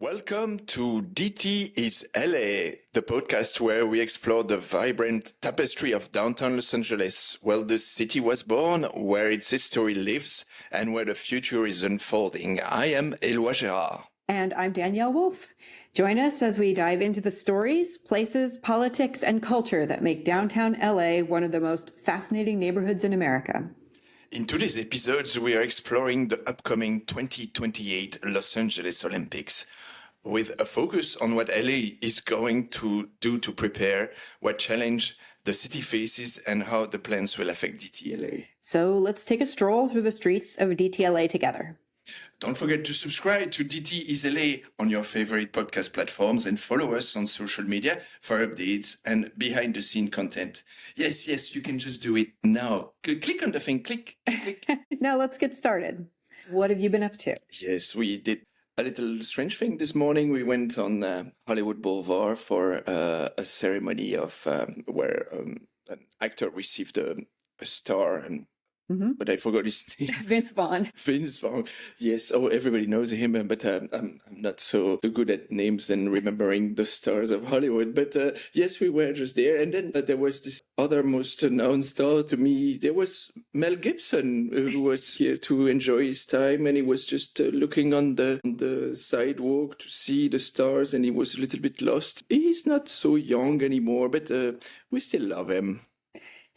Welcome to DT is LA, the podcast where we explore the vibrant tapestry of downtown Los Angeles, where the city was born, where its history lives, and where the future is unfolding. I am Eloi Gerard. And I'm Danielle Wolff. Join us as we dive into the stories, places, politics, and culture that make downtown LA one of the most fascinating neighborhoods in America. In today's episodes, we are exploring the upcoming 2028 Los Angeles Olympics, with a focus on what LA is going to do to prepare, what challenge the city faces, and how the plans will affect DTLA. So let's take a stroll through the streets of DTLA together. Don't forget to subscribe to DT is LA on your favorite podcast platforms and follow us on social media for updates and behind-the-scene content. Yes, you can just do it now. Click on the thing, click. Now let's get started. What have you been up to? Yes, we did a little strange thing this morning. We went on Hollywood Boulevard for a ceremony of where an actor received a star, and but I forgot his name. Vince Vaughn. Vince Vaughn. Yes. Oh, everybody knows him, but I'm not so good at names and remembering the stars of Hollywood. But yes, we were just there. And then there was this other most known star to me. There was Mel Gibson, who was here to enjoy his time. And he was just looking on the sidewalk to see the stars. And he was a little bit lost. He's not so young anymore, but we still love him.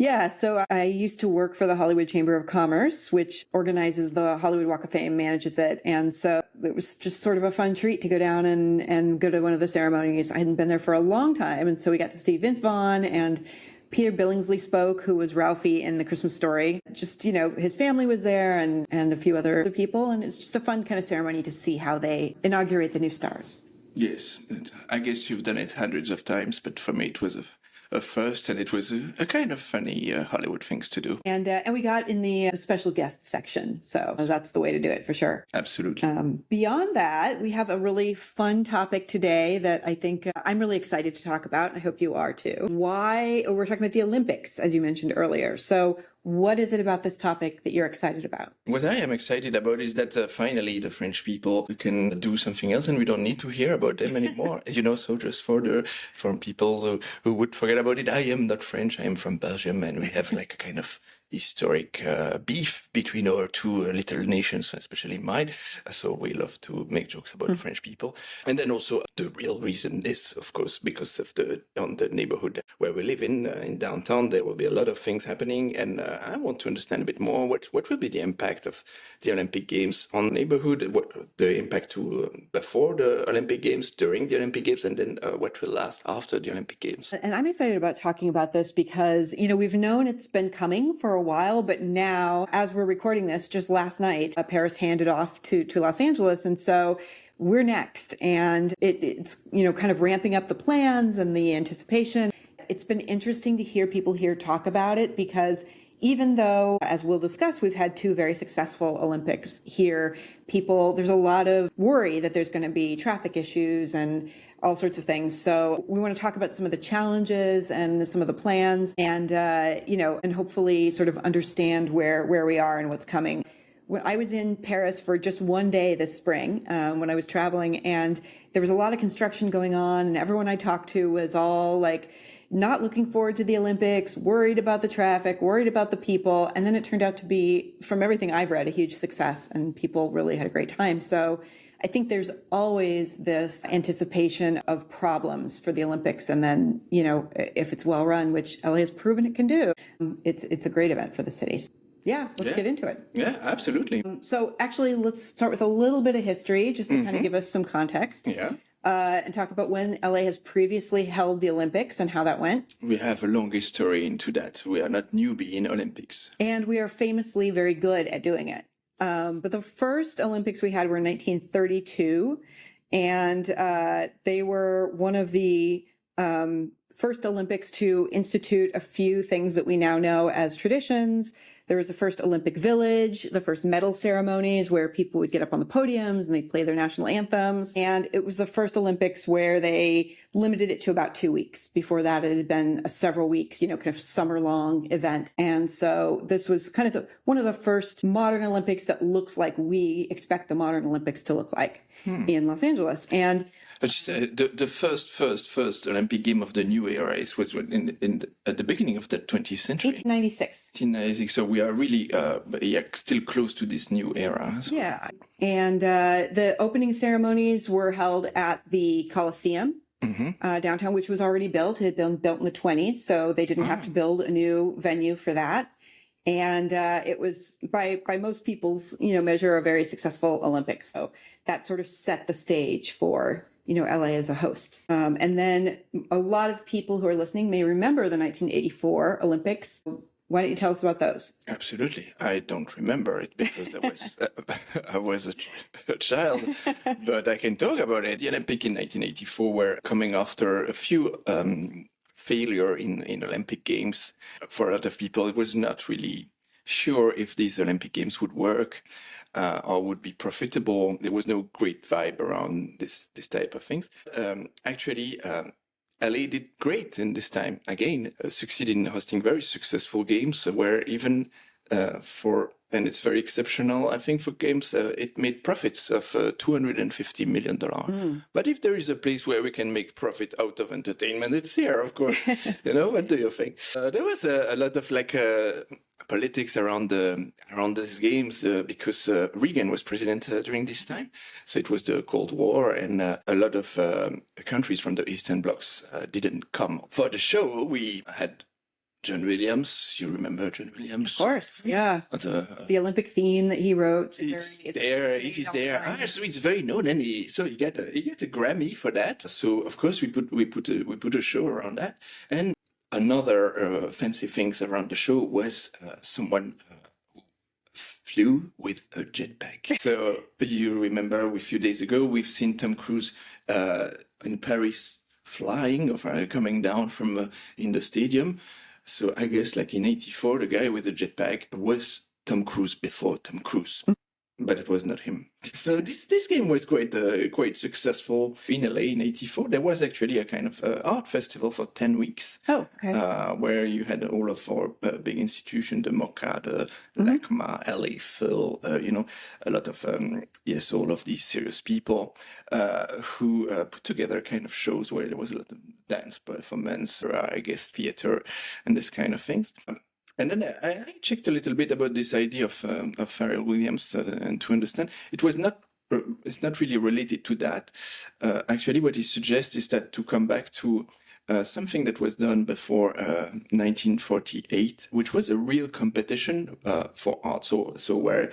Yeah, so I used to work for the Hollywood Chamber of Commerce, which organizes the Hollywood Walk of Fame, manages it. And so it was just sort of a fun treat to go down and go to one of the ceremonies. I hadn't been there for a long time. And so we got to see Vince Vaughn, and Peter Billingsley spoke, who was Ralphie in The Christmas Story. Just, his family was there and a few other people. And it's just a fun kind of ceremony to see how they inaugurate the new stars. Yes, I guess you've done it hundreds of times, but for me it was a first, and it was a kind of funny Hollywood things to do. And we got in the special guests section, so that's the way to do it for sure. Absolutely. Beyond that, we have a really fun topic today that I think I'm really excited to talk about. I hope you are too. We're talking about the Olympics, as you mentioned earlier. So what is it about this topic that you're excited about? What I am excited about is that finally the French people can do something else, and we don't need to hear about them anymore. So just for people who would forget about it, I am not French. I am from Belgium, and we have like a kind of historic beef between our two little nations, especially mine. So we love to make jokes about French people. And then also the real reason is, of course, because of the neighborhood where we live in downtown, there will be a lot of things happening. And I want to understand a bit more what will be the impact of the Olympic Games on the neighborhood, what the impact before the Olympic Games, during the Olympic Games, and then what will last after the Olympic Games. And I'm excited about talking about this because, we've known it's been coming for a while, but now, as we're recording this, just last night, Paris handed off to Los Angeles. And so we're next. And it's, kind of ramping up the plans and the anticipation. It's been interesting to hear people here talk about it because even though, as we'll discuss, we've had two very successful Olympics here, there's a lot of worry that there's going to be traffic issues and all sorts of things. So we want to talk about some of the challenges and some of the plans and, and hopefully sort of understand where we are and what's coming. When I was in Paris for just one day this spring, when I was traveling, and there was a lot of construction going on, and everyone I talked to was all like, not looking forward to the Olympics, worried about the traffic, worried about the people. And then it turned out to be, from everything I've read, a huge success, and people really had a great time. So I think there's always this anticipation of problems for the Olympics. And then, if it's well run, which LA has proven it can do, it's a great event for the city. Yeah, let's get into it. Yeah, absolutely. So actually, let's start with a little bit of history, just to kind of give us some context. Yeah. And talk about when LA has previously held the Olympics and how that went. We have a long history into that. We are not newbie in Olympics. And we are famously very good at doing it. But the first Olympics we had were in 1932, and they were one of the first Olympics to institute a few things that we now know as traditions. There was the first Olympic Village, the first medal ceremonies where people would get up on the podiums and they'd play their national anthems. And it was the first Olympics where they limited it to about 2 weeks. Before that, it had been a several weeks, kind of summer-long event. And so this was kind of one of the first modern Olympics that looks like we expect the modern Olympics to look like in Los Angeles. And the first Olympic game of the new era was at the beginning of the 20th century. 1996. 1996. So we are really still close to this new era. So. Yeah. And the opening ceremonies were held at the Coliseum. Downtown, which was already built. It had been built in the 1920s, so they didn't have to build a new venue for that. And it was, by most people's measure, a very successful Olympics. So that sort of set the stage for LA as a host. And then a lot of people who are listening may remember the 1984 Olympics. Why don't you tell us about those? Absolutely. I don't remember it because I was a child, but I can talk about it. The Olympic in 1984 were coming after a few failure in Olympic Games. For a lot of people, it was not really sure if these Olympic Games would work or would be profitable. There was no great vibe around this type of things. Actually, LA did great in this time. Again, succeeded in hosting very successful games where even and it's very exceptional, I think, for games, it made profits of $250 million. But if there is a place where we can make profit out of entertainment, it's here, of course. What do you think? There was a lot of politics around these games because Reagan was president during this time. So it was the Cold War, and a lot of countries from the Eastern Blocs didn't come. For the show, we had John Williams. You remember John Williams? Of course, yeah. The Olympic theme that he wrote. It is there. So it's very known, and he got a Grammy for that. So of course we put a show around that. And another fancy things around the show was someone who flew with a jetpack. So you remember a few days ago we've seen Tom Cruise in Paris flying or coming down from in the stadium. So I guess in 84, the guy with the jetpack was Tom Cruise before Tom Cruise. But it was not him. So this game was quite successful in LA in 84. There was actually a kind of art festival for 10 weeks. Oh, okay. Where you had all of our big institutions, the MoCA, the LACMA, LA Phil, a lot of, all of these serious people who put together kind of shows where there was a lot of dance performance, I guess theater, and this kind of things. And then I checked a little bit about this idea of Pharrell Williams and to understand it's not really related to that. Actually, what he suggests is that to come back to something that was done before 1948, which was a real competition for art. So where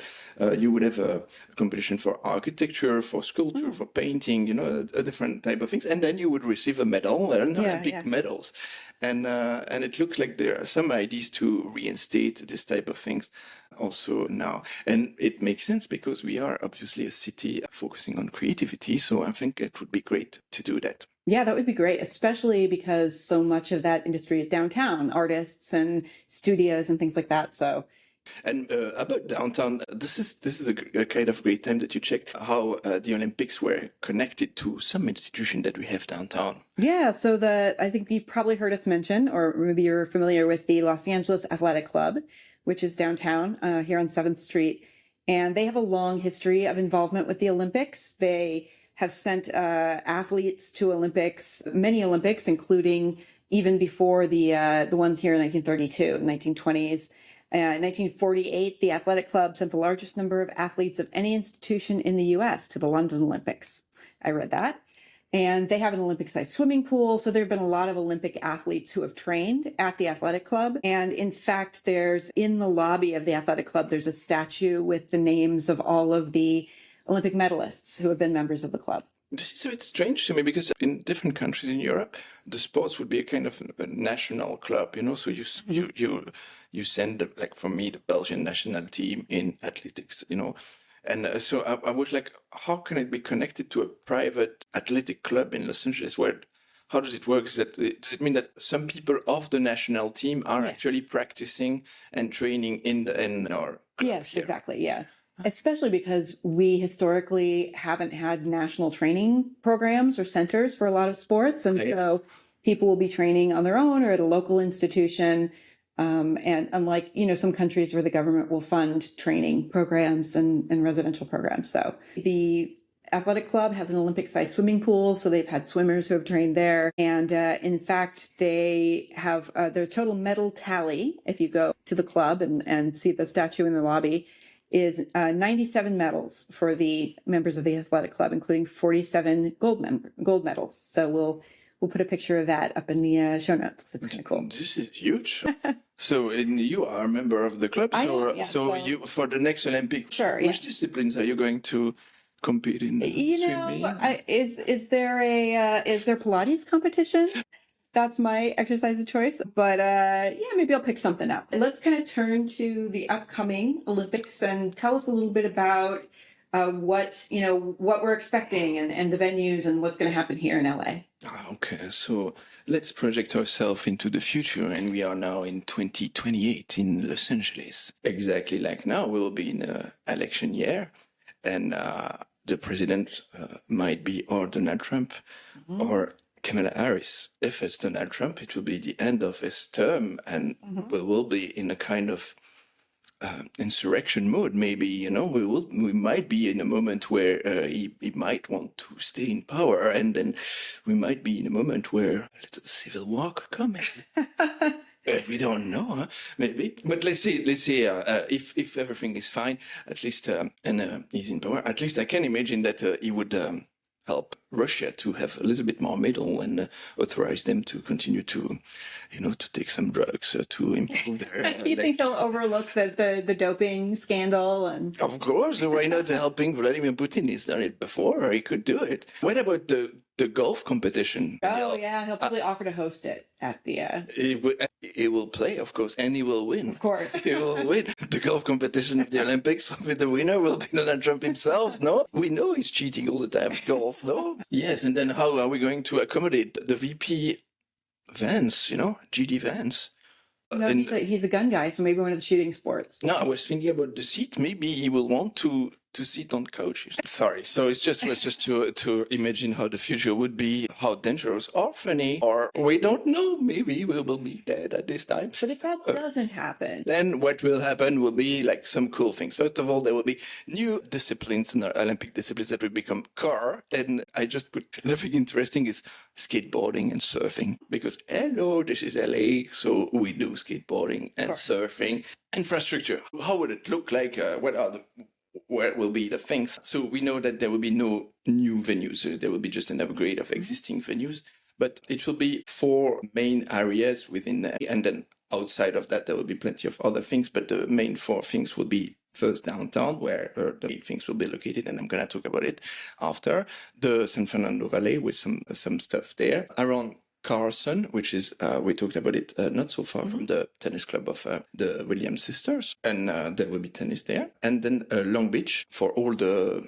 you would have a competition for architecture, for sculpture, for painting, a different type of things, and then you would receive a medal and Olympic medals. And it looks like there are some ideas to reinstate this type of things also now. And it makes sense because we are obviously a city focusing on creativity. So I think it would be great to do that. Yeah, that would be great, especially because so much of that industry is downtown, artists and studios and things like that. So. And about downtown, this is a kind of great time that you checked how the Olympics were connected to some institution that we have downtown. Yeah, so I think you've probably heard us mention, or maybe you're familiar with the Los Angeles Athletic Club, which is downtown here on 7th Street. And they have a long history of involvement with the Olympics. They have sent athletes to Olympics, many Olympics, including even before the ones here in 1932, 1920s. In 1948, the athletic club sent the largest number of athletes of any institution in the U.S. to the London Olympics. I read that. And they have an Olympic-sized swimming pool. So there have been a lot of Olympic athletes who have trained at the athletic club. And in fact, in the lobby of the athletic club, there's a statue with the names of all of the Olympic medalists who have been members of the club. This is a bit strange to me because in different countries in Europe, the sports would be a kind of a national club, So you send, for me, the Belgian national team in athletics, And so I was like, how can it be connected to a private athletic club in Los Angeles where how does it work? Does it mean that some people of the national team are actually practicing and training in our club Yes, here? exactly. Yeah. Especially because we historically haven't had national training programs or centers for a lot of sports. And so people will be training on their own or at a local institution. And unlike, some countries where the government will fund training programs and residential programs. So the athletic club has an Olympic-sized swimming pool, so they've had swimmers who have trained there. And in fact, they have their total medal tally, if you go to the club and see the statue in the lobby, is 97 medals for the members of the athletic club, including 47 gold medals. So we'll put a picture of that up in the show notes because it's kind of cool. This is huge. So you are a member of the club. So you for the next Olympics, which disciplines are you going to compete in? Swimming? Is there Pilates competition? That's my exercise of choice. But maybe I'll pick something up. Let's kind of turn to the upcoming Olympics and tell us a little bit about what we're expecting and the venues and what's going to happen here in LA. Okay, so let's project ourselves into the future, and we are now in 2028 in Los Angeles. Exactly like now, we will be in an election year, and the president might be or Donald Trump or Kamala Harris. If it's Donald Trump, it will be the end of his term, and we will be in a kind of insurrection mode. Maybe we might be in a moment where he might want to stay in power, and then we might be in a moment where a little civil war could come. We don't know, maybe. But let's see. If everything is fine, at least and he's in power. At least I can imagine that he would help Russia to have a little bit more medal and authorize them to continue to, to take some drugs to improve their. You think they'll overlook the doping scandal? And of course, why not helping Vladimir Putin? He's done it before. He could do it. What about the golf competition? Oh yeah, he'll probably offer to host it at the. He will play, of course, and he will win. Of course, he will win the golf competition of the Olympics. With the winner will be Donald Trump himself. No, we know he's cheating all the time at golf. No, yes, and then how are we going to accommodate the VP Vance? GD Vance. No, he's a gun guy, so maybe one of the shooting sports. No, I was thinking about the seat. Maybe he will want to sit on couches. Sorry. So it's just to imagine how the future would be, how dangerous or funny, or we don't know. Maybe we will be dead at this time. But if that doesn't happen, then what will happen will be like some cool things. First of all, there will be new disciplines in our Olympic disciplines that will become core. And I just put nothing interesting is skateboarding and surfing, because hello, this is LA, so we do skateboarding and surfing. Infrastructure. How would it look like? Where will be the things? So we know that there will be no new venues. There will be just an upgrade of existing venues, but it will be 4 main areas within there. And then outside of that, there will be plenty of other things, but the main 4 things will be first downtown, where the big things will be located, and I'm going to talk about it after. The San Fernando Valley with some stuff there. Around Carson, which is, we talked about it not so far from the tennis club of the Williams sisters, and there will be tennis there. And then Long Beach for all the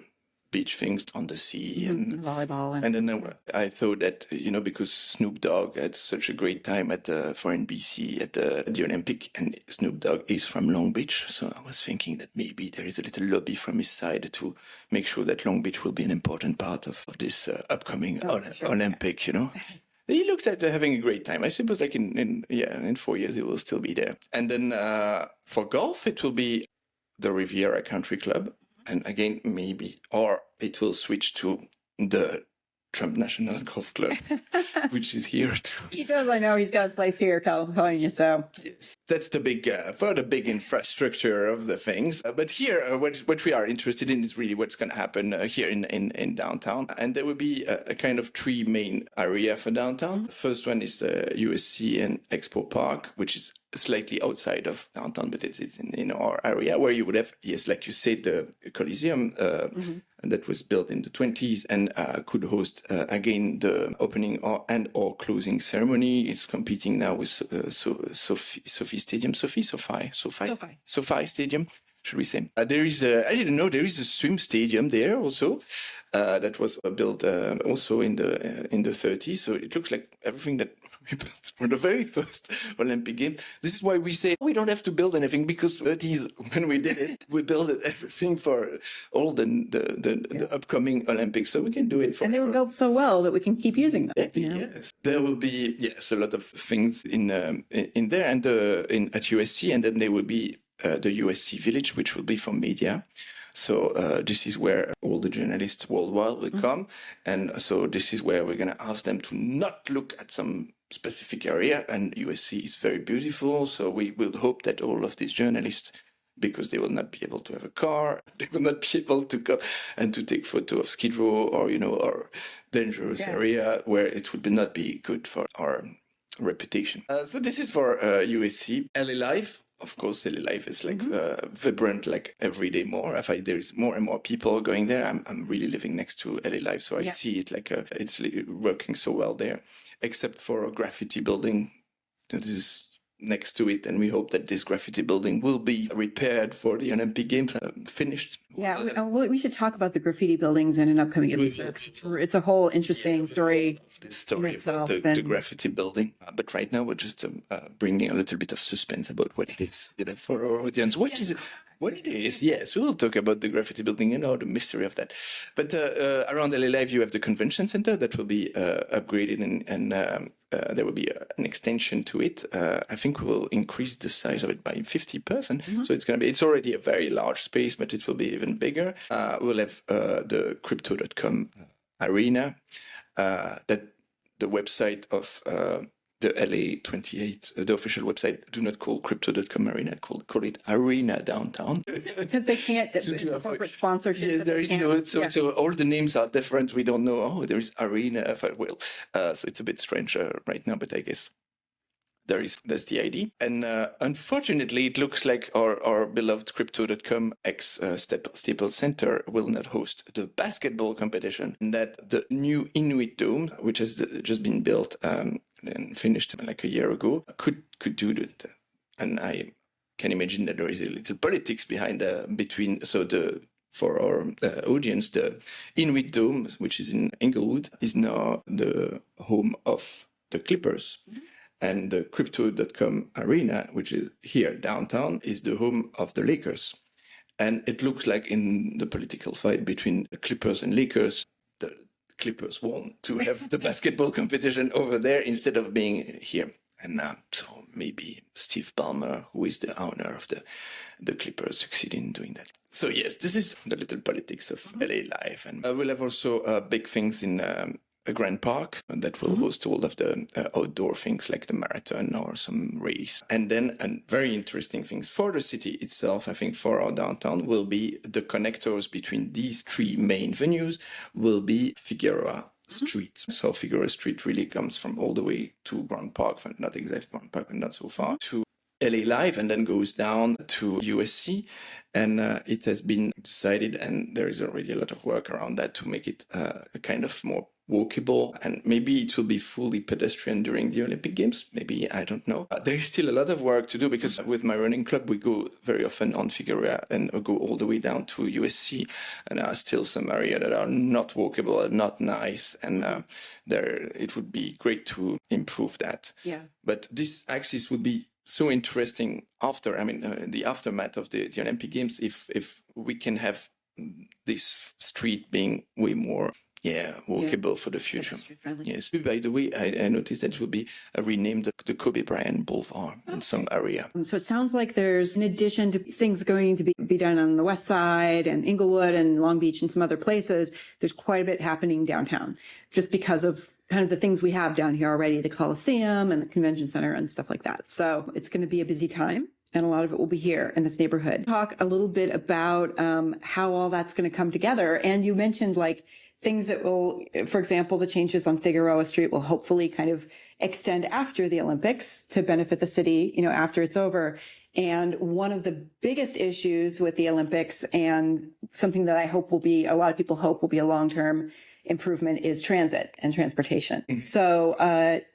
beach things on the sea and volleyball. And then I thought that, because Snoop Dogg had such a great time for NBC at the Olympic, and Snoop Dogg is from Long Beach. So I was thinking that maybe there is a little lobby from his side to make sure that Long Beach will be an important part of this upcoming Olympic, He looked at having a great time. I suppose like in 4 years, he will still be there. And then for golf, it will be the Riviera Country Club. And again, maybe, or it will switch to the Trump National Golf Club, which is here too. He does, I know. He's got a place here, California, so. Yes. That's the big, for the big infrastructure of the things. But here, what we are interested in is really what's going to happen here in downtown. And there will be a kind of 3 main area for downtown. The first one is the USC and Expo Park, which is slightly outside of downtown, but it's in our area, where you would have, yes, like you said, the Coliseum that was built in the 20s and could host again the opening or closing ceremony. It's competing now with SoFi Stadium, SoFi Stadium, should we say? There is I didn't know there is a swim stadium there also that was built also in the 30s. So it looks like everything that we built for the very first Olympic game. This is why we say we don't have to build anything, because 30s when we did it, we built everything for all the upcoming Olympics. So we can do it for. And they were built so well that we can keep using them. Yes, there will be a lot of things in there and at USC, and then there will be the USC Village, which will be for media. So this is where all the journalists worldwide will come, and so this is where we're going to ask them to not look at some specific area. And USC is very beautiful, so we will hope that all of these journalists, because they will not be able to have a car, they will not be able to come and to take photo of Skid Row or dangerous area where it would not be good for our reputation. So this is for USC. LA Live. Of course, LA Live is like vibrant, like every day more. I find there is more and more people going there. I'm really living next to LA Live, so I see it like it's working so well there, except for a graffiti building that is next to it, and we hope that this graffiti building will be repaired for the Olympic Games, finished. Yeah, we should talk about the graffiti buildings in an upcoming episode. It's a whole interesting story. The story about the graffiti building. But right now we're just bringing a little bit of suspense about what it is, for our audience. What it is, yes, we will talk about the graffiti building and the mystery of that. But around LA Live, you have the convention center that will be upgraded, and there will be an extension to it. I think we will increase the size of it by 50%. So it's already a very large space, but it will be even bigger. We'll have the Crypto.com arena, that the website of the LA’28, the official website, do not call Crypto.com arena, call it Arena Downtown. Because they can't do a corporate sponsorship. Yes, there is no, so all the names are different. We don't know, there is Arena, so it's a bit strange right now, but I guess that's the idea. And unfortunately, it looks like our beloved Crypto.com Staples Center will not host the basketball competition, and that the new Inuit Dome, which has just been built and finished like a year ago, could do that. And I can imagine that there is a little politics behind for our audience, the Inuit Dome, which is in Inglewood, is now the home of the Clippers. And the Crypto.com arena, which is here downtown, is the home of the Lakers. And it looks like in the political fight between the Clippers and Lakers, the Clippers won to have the basketball competition over there instead of being here. And so maybe Steve Ballmer, who is the owner of the Clippers, succeeded in doing that. So yes, this is the little politics of LA Live. And we'll have also big things in a Grand Park that will host all of the outdoor things like the marathon or some race. And then very interesting things for the city itself, I think for our downtown, will be the connectors between these three main venues will be Figueroa Street. So Figueroa Street really comes from all the way to Grand Park, not exactly Grand Park, but not so far, to LA Live, and then goes down to USC. And it has been decided, and there is already a lot of work around that to make it a kind of more walkable, and maybe it will be fully pedestrian during the Olympic Games. Maybe, I don't know. There is still a lot of work to do, because with my running club, we go very often on Figueroa and go all the way down to USC. And there are still some areas that are not walkable and not nice. And it would be great to improve that. Yeah. But this axis would be so interesting after, the aftermath of the Olympic Games, if we can have this street being way more walkable for the future. Yes. By the way, I noticed that it will be renamed the Kobe Bryant Boulevard in some area. So it sounds like there's, in addition to things going to be done on the West Side and Inglewood and Long Beach and some other places, there's quite a bit happening downtown, just because of kind of the things we have down here already, the Coliseum and the Convention Center and stuff like that. So it's going to be a busy time, and a lot of it will be here in this neighborhood. Talk a little bit about how all that's going to come together. And you mentioned like things that will, for example, the changes on Figueroa Street will hopefully kind of extend after the Olympics to benefit the city, after it's over. And one of the biggest issues with the Olympics, and something that I hope a lot of people hope will be a long-term improvement, is transit and transportation. So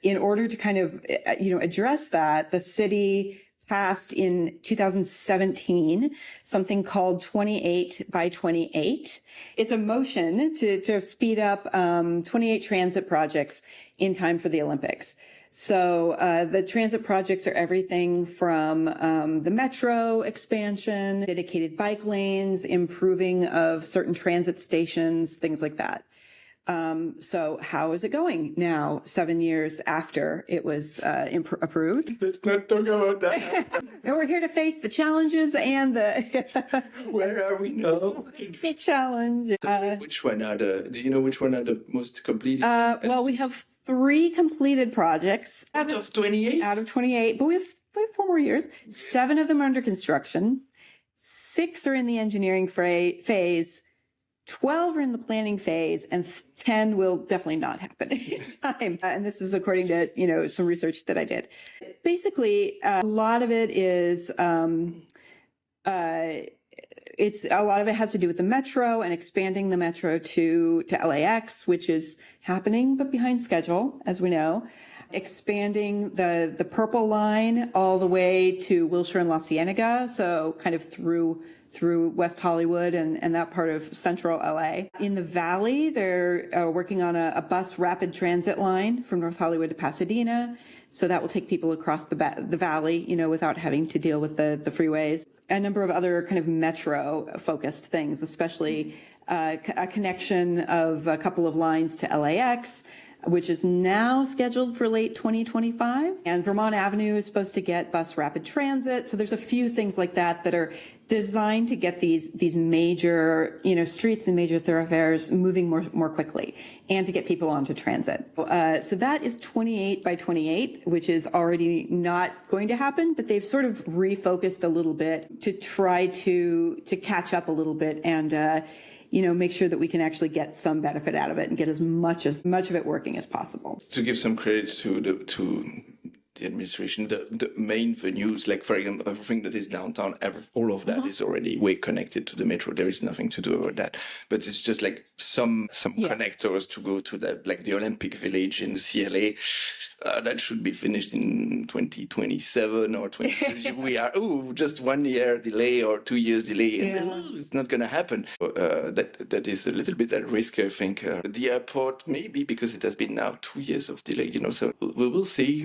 in order to kind of, address that, the city passed in 2017 something called 28 by 28. It's a motion to speed up 28 transit projects in time for the Olympics. So the transit projects are everything from the metro expansion, dedicated bike lanes, improving of certain transit stations, things like that. So how is it going now, 7 years after it was approved? Let's not talk about that. And we're here to face the challenges and the... Where are we now? It's a challenge. Which one are the? Do you know which one are the most completed? Well, we have 3 completed projects out of 28. Out of 28, but we have 4 more years. 7 of them are under construction. 6 are in the engineering phase. 12 are in the planning phase, and 10 will definitely not happen in time. And this is according to, some research that I did. Basically, a lot of it is, a lot of it has to do with the metro and expanding the metro to LAX, which is happening, but behind schedule, as we know. Expanding the Purple Line all the way to Wilshire and La Cienega, so kind of through West Hollywood and that part of central LA. In the Valley, they're working on a bus rapid transit line from North Hollywood to Pasadena. So that will take people across the Valley, without having to deal with the freeways. A number of other kind of metro-focused things, especially a connection of a couple of lines to LAX, which is now scheduled for late 2025. And Vermont Avenue is supposed to get bus rapid transit. So there's a few things like that that are designed to get these major, streets and major thoroughfares moving more quickly and to get people onto transit. So that is 28 by 28, which is already not going to happen, but they've sort of refocused a little bit to try to catch up a little bit and, make sure that we can actually get some benefit out of it and get as much of it working as possible. To give some credit to the administration, the main venues, like for example, everything that is downtown, all of that is already way connected to the metro. There is nothing to do about that. But it's just like some connectors to go to that, like the Olympic Village in CLA. That should be finished in 2027 or 2020. We are, just 1 year delay or 2 years delay. And, it's not going to happen. That is a little bit at risk, I think. The airport, maybe because it has been now 2 years of delay, so we will see.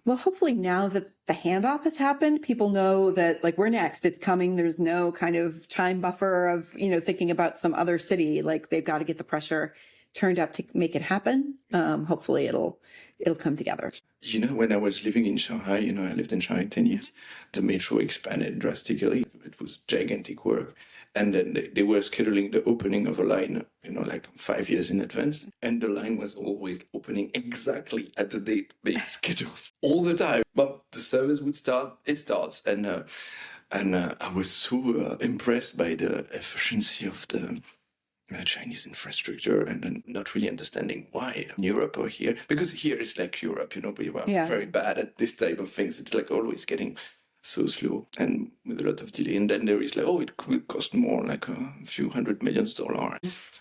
Well, hopefully now that the handoff has happened, people know that we're next. It's coming. There's no kind of time buffer of, thinking about some other city. They've got to get the pressure turned up to make it happen. Hopefully it'll come together. When I was living in Shanghai, I lived in Shanghai 10 years, the metro expanded drastically. It was gigantic work. And then they were scheduling the opening of a line, 5 years in advance. And the line was always opening exactly at the date being scheduled all the time. But the service would start, it starts. And I was so impressed by the efficiency of the Chinese infrastructure and not really understanding why in Europe or here. Because here is like Europe, we were very bad at this type of things. It's always getting so slow and with a lot of delay. And then there is it will cost more, like a few $100 million.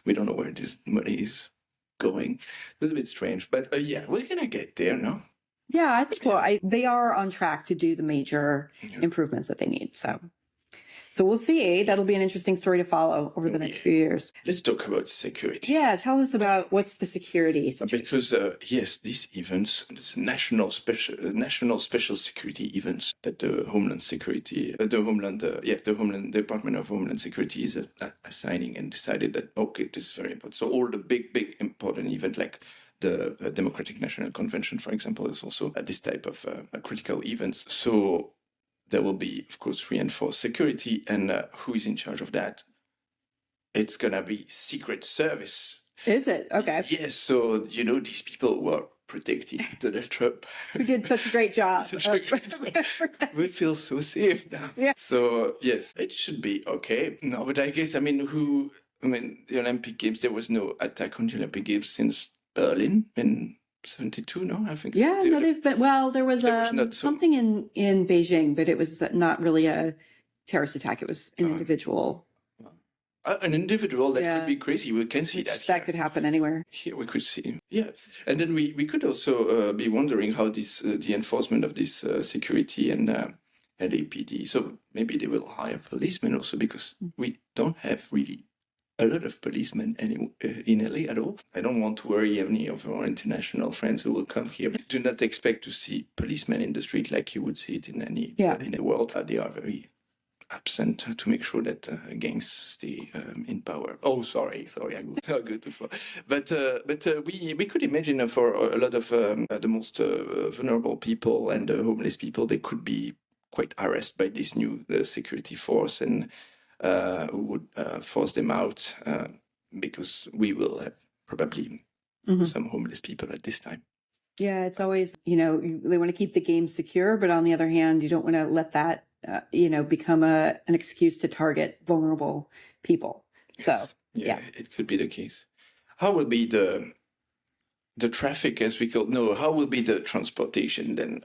We don't know where this money is going. It was a bit strange, but we're going to get there, no? Yeah, I think they are on track to do the major improvements that they need. So we'll see. That'll be an interesting story to follow over the next few years. Let's talk about security. Yeah, tell us about what's the security situation. Because these events, it's national special security events that the Homeland Security, the Department of Homeland Security is assigning and decided that this is very important. So all the big important event like the Democratic National Convention, for example, is also this type of critical events. So there will be, of course, reinforced security. And who is in charge of that? It's going to be Secret Service. Is it? Okay. Yes. So, these people were protecting Donald Trump. Who did such a great job. We feel so safe now. Yeah. So, yes, it should be okay. No, but I guess, the Olympic Games, there was no attack on the Olympic Games since Berlin in 72, no? I think. Yeah, they've been, there was something in Beijing, but it was not really a terrorist attack. It was an individual. An individual, that could be crazy. We can see that. That could happen anywhere. Here we could see. Yeah. And then we could also be wondering how the enforcement of this security and LAPD. So maybe they will hire policemen also, because we don't have really a lot of policemen in LA at all. I don't want to worry any of our international friends who will come here. But do not expect to see policemen in the street like you would see it in any in the world. They are very absent to make sure that gangs stay in power. Oh, sorry, I go too far. But we could imagine for a lot of the most vulnerable people and homeless people, they could be quite harassed by this new security force, and who would force them out, because we will have probably some homeless people at this time. Yeah, it's always, they want to keep the game secure, but on the other hand, you don't want to let that, become an excuse to target vulnerable people. Yes. So, yeah, it could be the case. How will be the traffic, as we call? No, how will be the transportation then?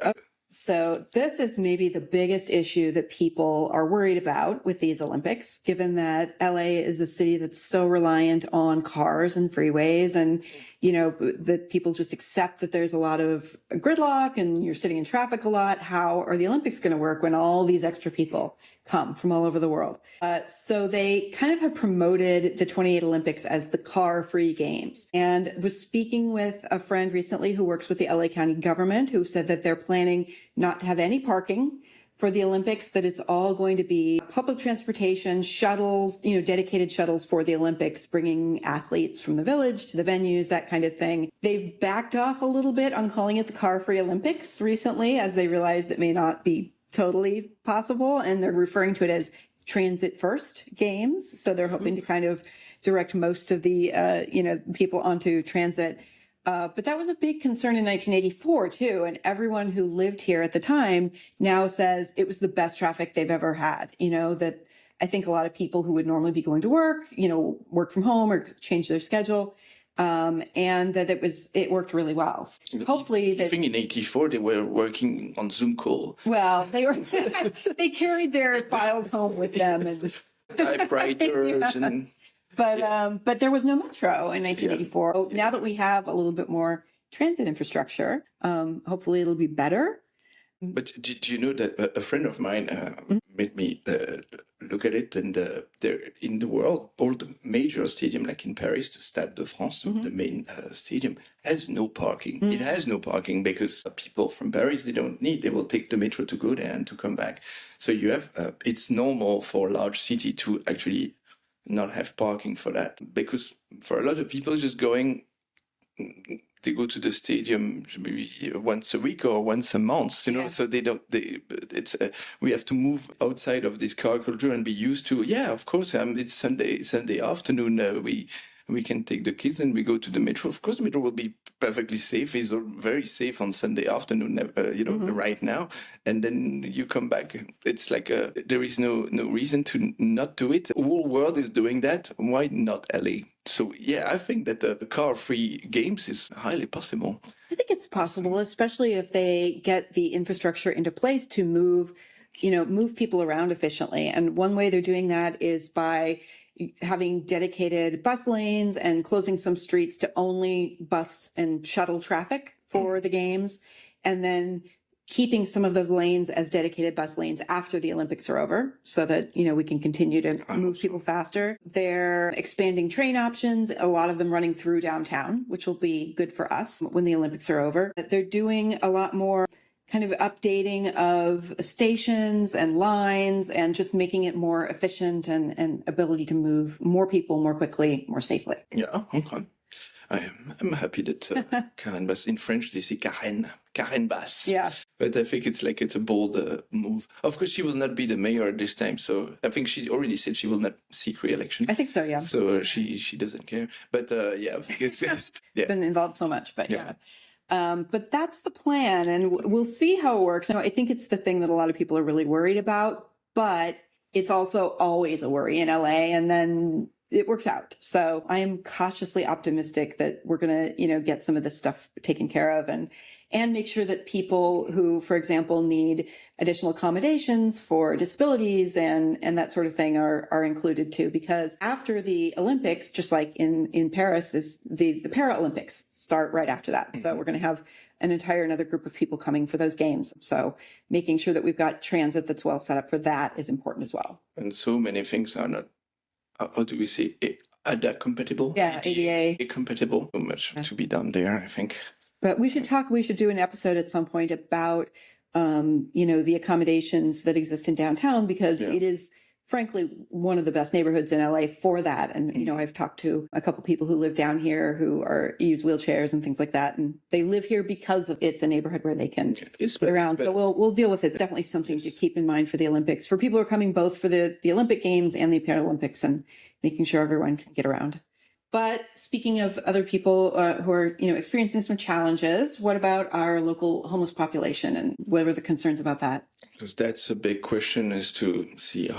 So this is maybe the biggest issue that people are worried about with these Olympics, given that LA is a city that's so reliant on cars and freeways, and, that people just accept that there's a lot of gridlock and you're sitting in traffic a lot. How are the Olympics going to work when all these extra people come from all over the world? So they kind of have promoted the 28 Olympics as the car-free games, and was speaking with a friend recently who works with the LA County government, who said that they're planning not to have any parking for the Olympics, that it's all going to be public transportation, shuttles, dedicated shuttles for the Olympics, bringing athletes from the village to the venues, that kind of thing. They've backed off a little bit on calling it the car-free Olympics recently, as they realize it may not be totally possible, and they're referring to it as transit first games. So they're hoping to kind of direct most of the, people onto transit. But that was a big concern in 1984 too. And everyone who lived here at the time now says it was the best traffic they've ever had. That I think a lot of people who would normally be going to work, work from home or change their schedule. And that it worked really well. Hopefully, I think in '84 they were working on Zoom call. Well, they carried their files home with them and typewriters and. But there was no metro in 1984. Yeah. Now that we have a little bit more transit infrastructure, hopefully it'll be better. But did you know that a friend of mine made me look at it, and there in the world, all the major stadium, like in Paris, the Stade de France, the main stadium, has no parking. It has no parking because people from Paris, they will take the metro to go there and to come back. So you have, it's normal for a large city to actually not have parking for that, because for a lot of people just going, they go to the stadium maybe once a week or once a month, so we have to move outside of this car culture and be used to, of course, it's Sunday afternoon, we can take the kids and we go to the metro. Of course, the metro will be perfectly safe. It's very safe on Sunday afternoon, right now. And then you come back. It's like there is no reason to not do it. The whole world is doing that. Why not LA? So, I think that the car-free games is highly possible. I think it's possible, especially if they get the infrastructure into place to move people around efficiently. And one way they're doing that is by having dedicated bus lanes and closing some streets to only bus and shuttle traffic for the games, and then keeping some of those lanes as dedicated bus lanes after the Olympics are over, so that, we can continue to move people faster. They're expanding train options, a lot of them running through downtown, which will be good for us when the Olympics are over. They're doing a lot more kind of updating of stations and lines, and just making it more efficient and ability to move more people more quickly, more safely. Yeah, okay. I'm happy that Karen Bass, in French they say Karen Bass. Yeah. But I think it's a bold move. Of course, she will not be the mayor this time, so I think she already said she will not seek re-election. I think so, yeah. So she doesn't care. But I think it's been involved so much, but yeah. But that's the plan, and we'll see how it works. I think it's the thing that a lot of people are really worried about, but it's also always a worry in LA. And then it works out. So I am cautiously optimistic that we're going to, get some of this stuff taken care of and make sure that people who, for example, need additional accommodations for disabilities and that sort of thing are included too. Because after the Olympics, just like in Paris, is the Paralympics start right after that. So we're going to have another group of people coming for those games. So making sure that we've got transit that's well set up for that is important as well. And so many things are not, how do we say, ADA compatible? Yeah, ADA. Compatible. So much to be done there, I think. But we should do an episode at some point about, the accommodations that exist in downtown, because it is frankly one of the best neighborhoods in LA for that. And, I've talked to a couple people who live down here who use wheelchairs and things like that. And they live here because it's a neighborhood where they can get around. So we'll deal with it. Definitely something to keep in mind for the Olympics, for people who are coming both for the Olympic Games and the Paralympics, and making sure everyone can get around. But speaking of other people who are, experiencing some challenges, what about our local homeless population, and what are the concerns about that? Because that's a big question, is to see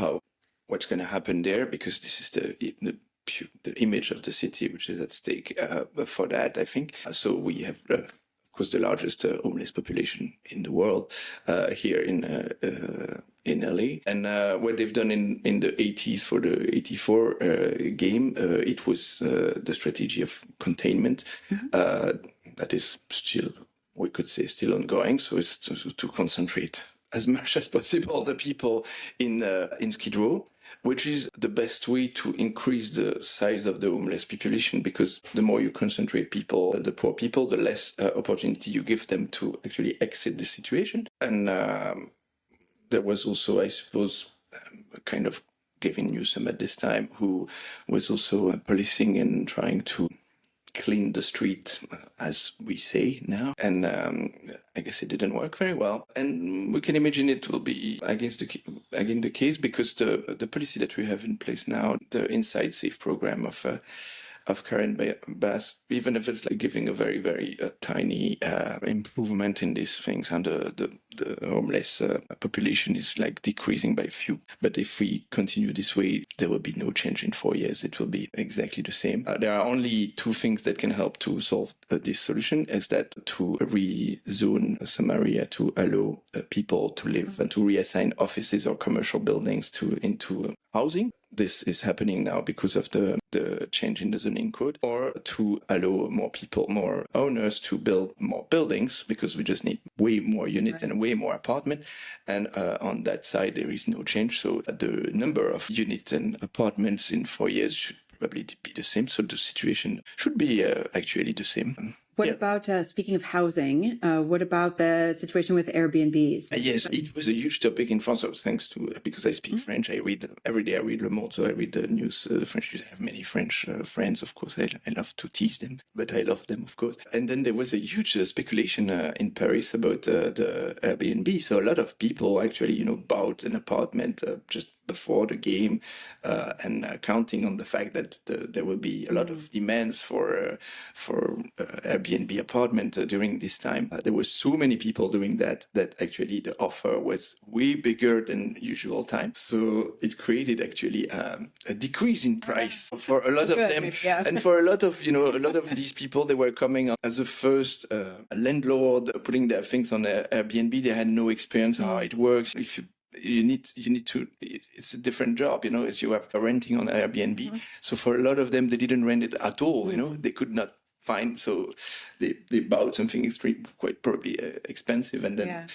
what's going to happen there, because this is the image of the city which is at stake for that, I think. So we have, of course, the largest homeless population in the world here in LA. And what they've done in the 80s for the 84 game, it was the strategy of containment that is still, we could say, still ongoing. So it's to concentrate as much as possible the people in Skid Row, which is the best way to increase the size of the homeless population, because the more you concentrate people, the poor people, the less opportunity you give them to actually exit the situation. And there was also, I suppose, kind of Gavin Newsom at this time, who was also policing and trying to clean the street, as we say now. And I guess it didn't work very well. And we can imagine it will be again the case, because the policy that we have in place now, the Inside Safe program of Karen Bass, even if it's like giving a very, very tiny improvement in these things, and the homeless population is like decreasing by few. But if we continue this way, there will be no change in 4 years. It will be exactly the same. There are only two things that can help to solve this solution, is that to rezone some area to allow people to live, and to reassign offices or commercial buildings into housing. This is happening now because of the change in the zoning code, or to allow more owners to build more buildings, because we just need way more units and way more apartment. And on that side, there is no change. So the number of units and apartments in 4 years should probably be the same. So the situation should be actually the same. What about, speaking of housing, what about the situation with Airbnbs? Yes, it was a huge topic in France, thanks to, because I speak French, I read, every day I read Le Monde, so I read the news, the French news. I have many French friends, of course, I love to tease them, but I love them, of course. And then there was a huge speculation in Paris about the Airbnb. So a lot of people actually, bought an apartment just before the game, and counting on the fact that there will be a lot of demands for Airbnb apartment during this time. There were so many people doing that actually the offer was way bigger than usual time. So it created actually a decrease in price for a lot of them. Yeah. And for a lot of these people, they were coming as a first landlord, putting their things on Airbnb. They had no experience how it works. If you need to, it's a different job, as you have renting on Airbnb. So for a lot of them, they didn't rent it at all, they could not find, so they bought something quite probably expensive, and then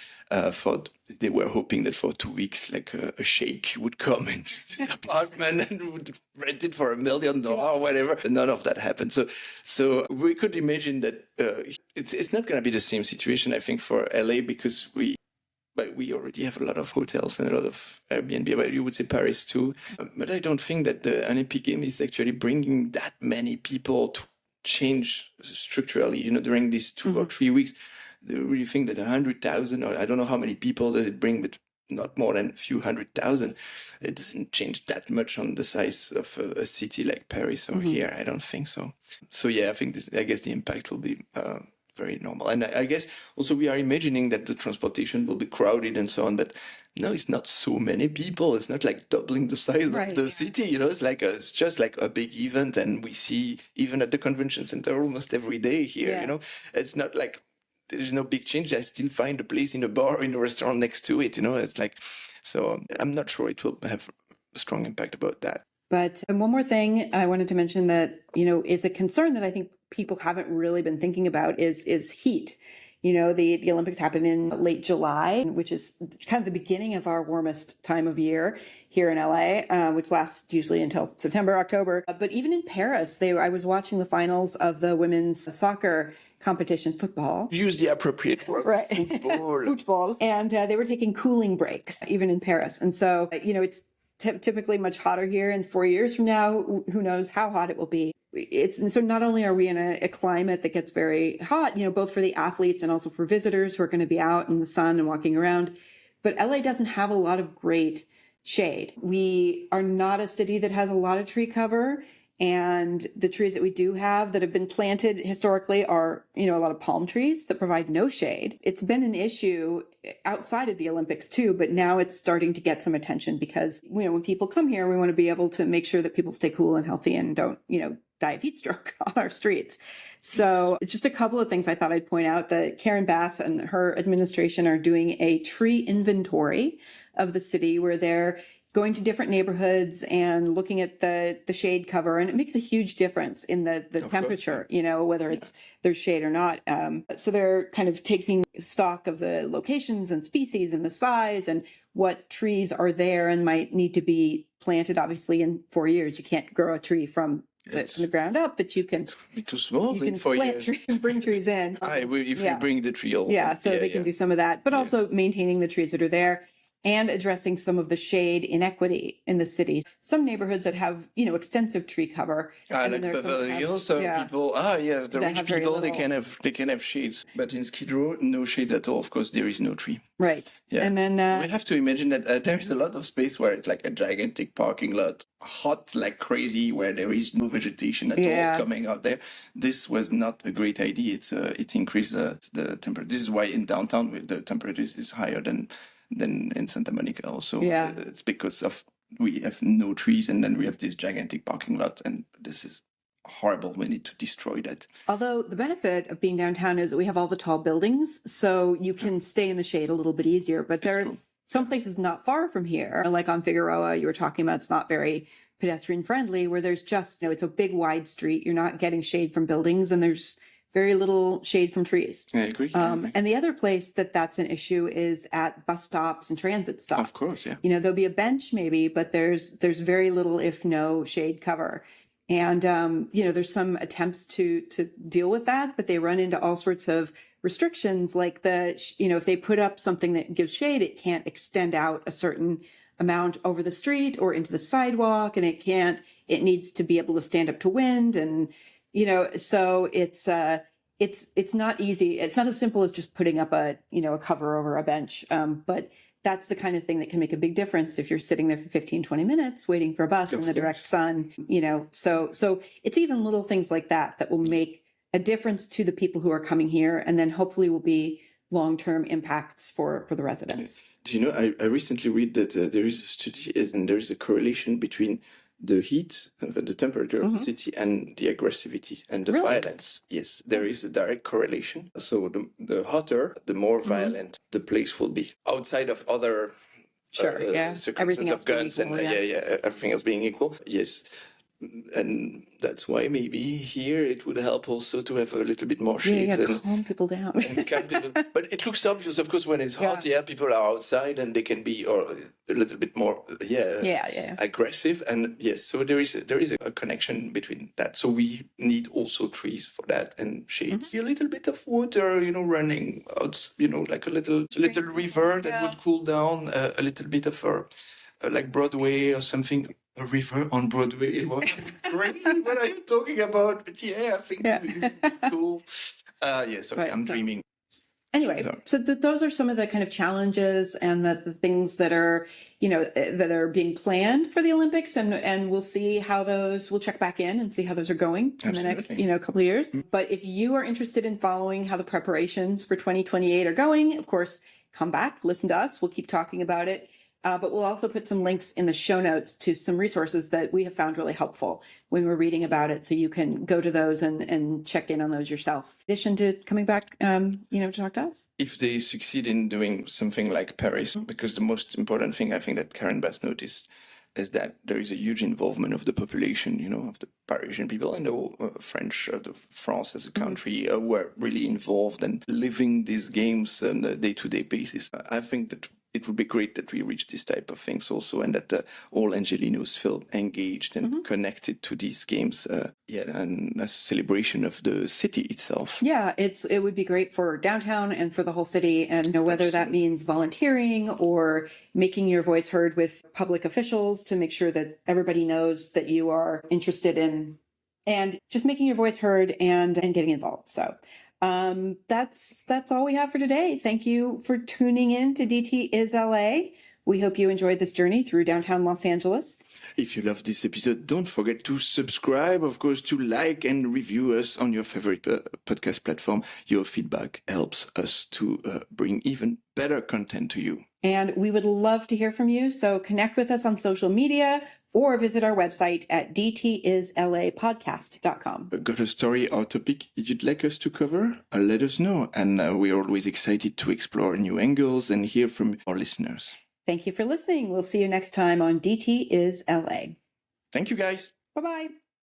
they were hoping that for 2 weeks, like a sheikh would come into this apartment and would rent it for $1 million or whatever. None of that happened. So we could imagine that it's not going to be the same situation, I think, for LA, because but we already have a lot of hotels and a lot of Airbnb, but you would say Paris too. But I don't think that the Olympic Game is actually bringing that many people to change structurally, during these 2 or 3 weeks. They really think that 100,000, or I don't know how many people does it bring, but not more than a few 100,000. It doesn't change that much on the size of a city like Paris or here. I don't think so. So yeah, I guess the impact will be very normal. And I guess also we are imagining that the transportation will be crowded and so on, but no, it's not so many people. It's not like doubling the size of the city, it's just like a big event. And we see even at the convention center almost every day here, it's not like there's no big change. I still find a place in a bar, in a restaurant next to it, it's like, so I'm not sure it will have a strong impact about that. But one more thing I wanted to mention that, is a concern that I think people haven't really been thinking about is heat. The Olympics happen in late July, which is kind of the beginning of our warmest time of year here in LA, which lasts usually until September, October. But even in Paris, I was watching the finals of the women's soccer competition, football. Use the appropriate word. Right. Football. Football. And they were taking cooling breaks, even in Paris. And so, it's typically much hotter here, and 4 years from now, who knows how hot it will be. So not only are we in a climate that gets very hot, both for the athletes and also for visitors who are going to be out in the sun and walking around, but LA doesn't have a lot of great shade. We are not a city that has a lot of tree cover, and the trees that we do have that have been planted historically are, a lot of palm trees that provide no shade. It's been an issue outside of the Olympics too, but now it's starting to get some attention because, when people come here, we want to be able to make sure that people stay cool and healthy and don't, die of heat stroke on our streets. So just a couple of things I thought I'd point out that Karen Bass and her administration are doing a tree inventory of the city where they're going to different neighborhoods and looking at the shade cover. And it makes a huge difference in the temperature, whether there's shade or not. So they're kind of taking stock of the locations and species and the size and what trees are there and might need to be planted. Obviously, in 4 years, you can't grow a tree from the ground up, but you can. It's be too small in 4 years. Bring trees in. If we bring the tree over. They can do some of that, but also maintaining the trees that are there and addressing some of the shade inequity in the city. Some neighborhoods that have, extensive tree cover. Like Beverly Hills, people, the rich people, they can have shades. But in Skid Row, no shade at all. Of course, there is no tree. Right. Yeah. And then we have to imagine that there is a lot of space where it's like a gigantic parking lot, hot like crazy, where there is no vegetation at all coming out there. This was not a great idea. It increased the temperature. This is why in downtown the temperature is higher than in Santa Monica also. It's because of we have no trees and then we have this gigantic parking lot, and this is horrible. We need to destroy that. Although the benefit of being downtown is that we have all the tall buildings, so you can stay in the shade a little bit easier. But there are some places not far from here, like on Figueroa, you were talking about, it's not very pedestrian friendly, where there's just, it's a big wide street. You're not getting shade from buildings and there's very little shade from trees. I agree. And the other place that's an issue is at bus stops and transit stops. Of course, yeah. There'll be a bench maybe, but there's very little, if no, shade cover. And, there's some attempts to deal with that, but they run into all sorts of restrictions, like if they put up something that gives shade, it can't extend out a certain amount over the street or into the sidewalk, and it needs to be able to stand up to wind. And, so it's not easy. It's not as simple as just putting up a cover over a bench. But that's the kind of thing that can make a big difference if you're sitting there for 15, 20 minutes waiting for a bus in the direct sun, so it's even little things like that will make a difference to the people who are coming here, and then hopefully will be long-term impacts for the residents. Do you know, I recently read that there is a study and there is a correlation between the heat, the temperature of the city, and the aggressivity and the violence. Yes, there is a direct correlation. So the hotter, the more violent the place will be. Outside of other circumstances of guns and everything else being equal. Yes. And that's why maybe here it would help also to have a little bit more shades and calm people down. But it looks obvious, of course, when it's hot. People are outside and they can be a little bit more aggressive. And yes, so there is a connection between that. So we need also trees for that and shades. A little bit of water, running out, like a little river that would cool down. A little bit of like Broadway or something. A river on Broadway. Eloi. Crazy. What are you talking about? But I think cool. Yes, okay, I'm dreaming. Anyway, so those are some of the kind of challenges and the things that are, that are being planned for the Olympics. And we'll see how we'll check back in and see how those are going in the next, couple of years. But if you are interested in following how the preparations for 2028 are going, of course, come back, listen to us. We'll keep talking about it. But we'll also put some links in the show notes to some resources that we have found really helpful when we're reading about it. So you can go to those and check in on those yourself. In addition to coming back, to talk to us. If they succeed in doing something like Paris, because the most important thing I think that Karen Bass noticed is that there is a huge involvement of the population, of the Parisian people and the whole France as a country were really involved and living these games on a day-to-day basis. I think that it would be great that we reach this type of things also, and that all Angelinos feel engaged and connected to these games. And as a celebration of the city itself. Yeah, it would be great for downtown and for the whole city, and whether that means volunteering or making your voice heard with public officials to make sure that everybody knows that you are interested in, and just making your voice heard and getting involved. So. That's all we have for today. Thank you for tuning in to DT is LA. We hope you enjoyed this journey through downtown Los Angeles. If you loved this episode, don't forget to subscribe, of course, to like and review us on your favorite podcast platform. Your feedback helps us to bring even better content to you. And we would love to hear from you. So connect with us on social media or visit our website at dtislapodcast.com. Got a story or topic you'd like us to cover? Let us know. And we're always excited to explore new angles and hear from our listeners. Thank you for listening. We'll see you next time on DT is LA. Thank you, guys. Bye-bye.